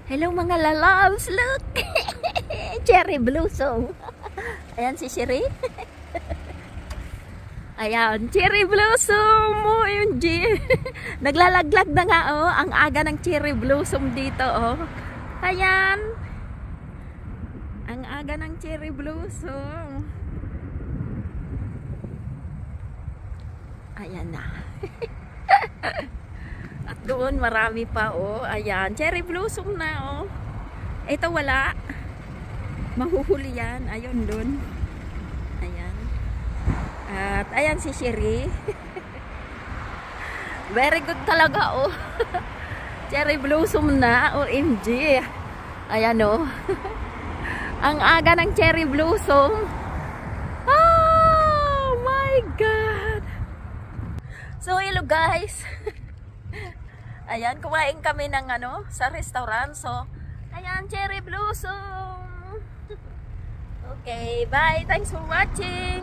Hello mga lalabs, look! Cherry blossom. Ayan si Shiri. Ayan, cherry blossom. OMG. Naglalaglag na nga oh, ang aga ng cherry blossom dito oh. Ayan. Ang aga ng cherry blossom. Ayan na. At doon marami pa oh. Ayan, cherry blossom na oh. Ito wala. Mahuhuli yan. Ayun doon. Ayan. At ayan si Shiri. Very good talaga oh. Cherry blossom na. OMG. Ayan oh. Ang aga ng cherry blossom. Oh my God. So hello guys. Ayan, kumain kami ng ano sa restaurant. So, ayan, cherry blossom. Okay, bye. Thanks for watching.